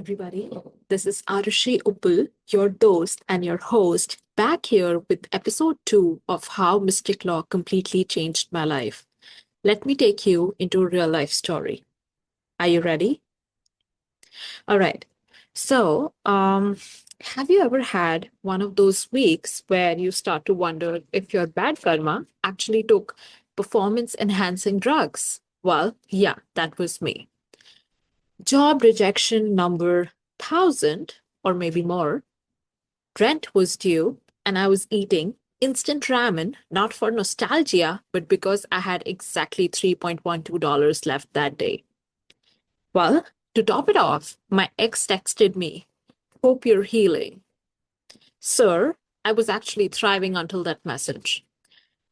everybody. This is Arushi Uppal, your host and your host, back here with episode 2 of How Mystic Law Completely Changed My Life. Let me take you into a real life story. Are you ready? All right. So, have you ever had one of those weeks where you start to wonder if your bad karma actually took performance enhancing drugs? Well, yeah, that was me. Job rejection number 1,000 or maybe more. Rent was due, and I was eating instant ramen, not for nostalgia, but because I had exactly $3.12 left that day. Well, to top it off, my ex texted me, "Hope you're healing." Sir, I was actually thriving until that message.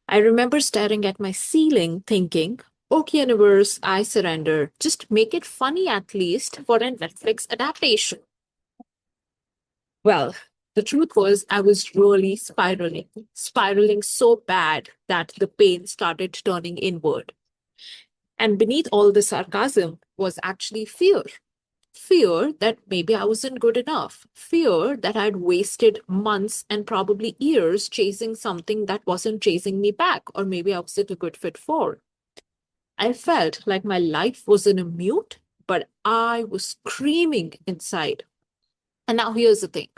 I remember staring at my ceiling thinking, "Okay, universe, I surrender. Just make it funny at least for a Netflix adaptation." Well, the truth was, I was really spiraling so bad that the pain started turning inward. And beneath all the sarcasm was actually fear. Fear that maybe I wasn't good enough. Fear that I'd wasted months and probably years chasing something that wasn't chasing me back, or maybe I wasn't a good fit for. I felt like my life was in a mute, but I was screaming inside. And now here's the thing.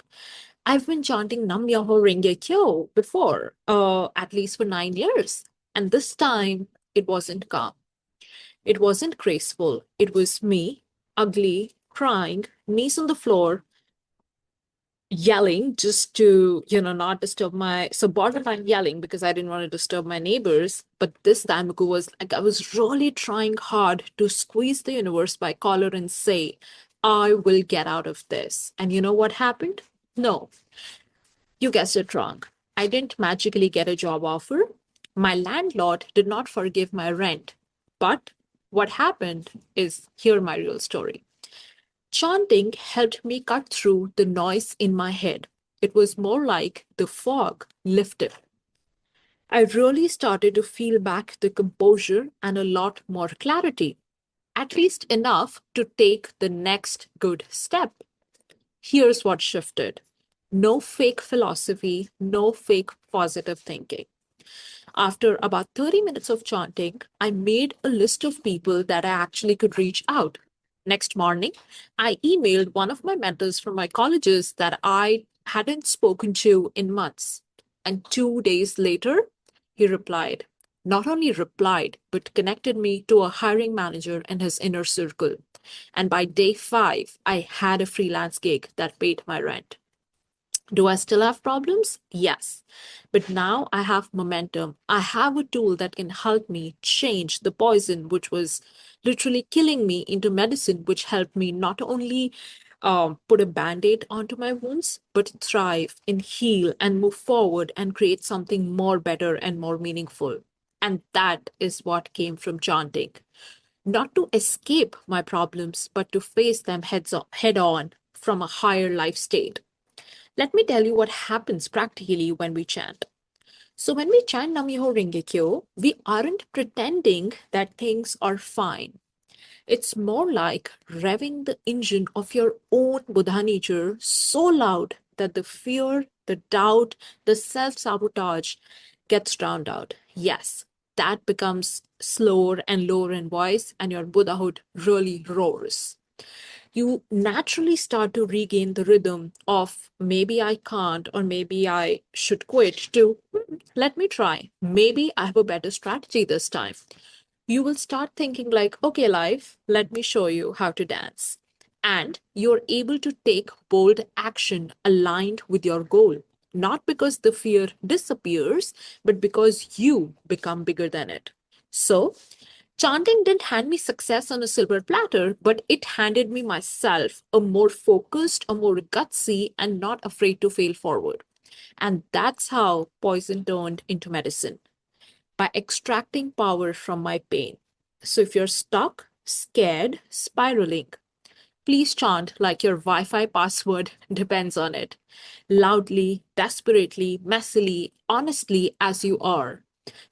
I've been chanting Nam Myoho Renge Kyo before, at least for 9 years. And this time, it wasn't calm. It wasn't graceful. It was me, ugly, crying, knees on the floor, yelling just to, not disturb so borderline yelling because I didn't want to disturb my neighbors. But this time it was like I was really trying hard to squeeze the universe by collar and say, "I will get out of this." And you know what happened? No, you guessed it wrong. I didn't magically get a job offer. My landlord did not forgive my rent. But what happened is here my real story. Chanting helped me cut through the noise in my head. It was more like the fog lifted. I really started to feel back the composure and a lot more clarity, at least enough to take the next good step. Here's what shifted: no fake philosophy, no fake positive thinking. After about 30 minutes of chanting, I made a list of people that I actually could reach out. Next morning, I emailed one of my mentors from my colleges that I hadn't spoken to in months. And 2 days later, he replied. Not only replied, but connected me to a hiring manager in his inner circle. And by day 5, I had a freelance gig that paid my rent. Do I still have problems? Yes. But now I have momentum. I have a tool that can help me change the poison, which was literally killing me, into medicine, which helped me not only put a band aid onto my wounds, but thrive and heal and move forward and create something more better and more meaningful. And that is what came from chanting. Not to escape my problems, but to face them head on from a higher life state. Let me tell you what happens practically when we chant. So, when we chant Namyoho Renge-kyo, we aren't pretending that things are fine. It's more like revving the engine of your own Buddha nature so loud that the fear, the doubt, the self sabotage gets drowned out. Yes, that becomes slower and lower in voice, and your Buddhahood really roars. You naturally start to regain the rhythm of maybe I can't or maybe I should quit to let me try. Maybe I have a better strategy this time. You will start thinking like, okay, life, let me show you how to dance. And you're able to take bold action aligned with your goal. Not because the fear disappears, but because you become bigger than it. So, chanting didn't hand me success on a silver platter, but it handed me myself, a more focused, a more gutsy, and not afraid to fail forward. And that's how poison turned into medicine, by extracting power from my pain. So if you're stuck, scared, spiraling, please chant like your Wi Fi password depends on it. Loudly, desperately, messily, honestly as you are.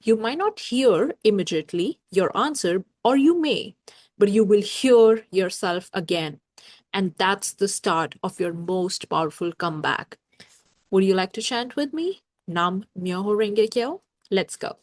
You might not hear immediately your answer, or you may, but you will hear yourself again. And that's the start of your most powerful comeback. Would you like to chant with me? Nam Myoho Renge Kyo? Let's go.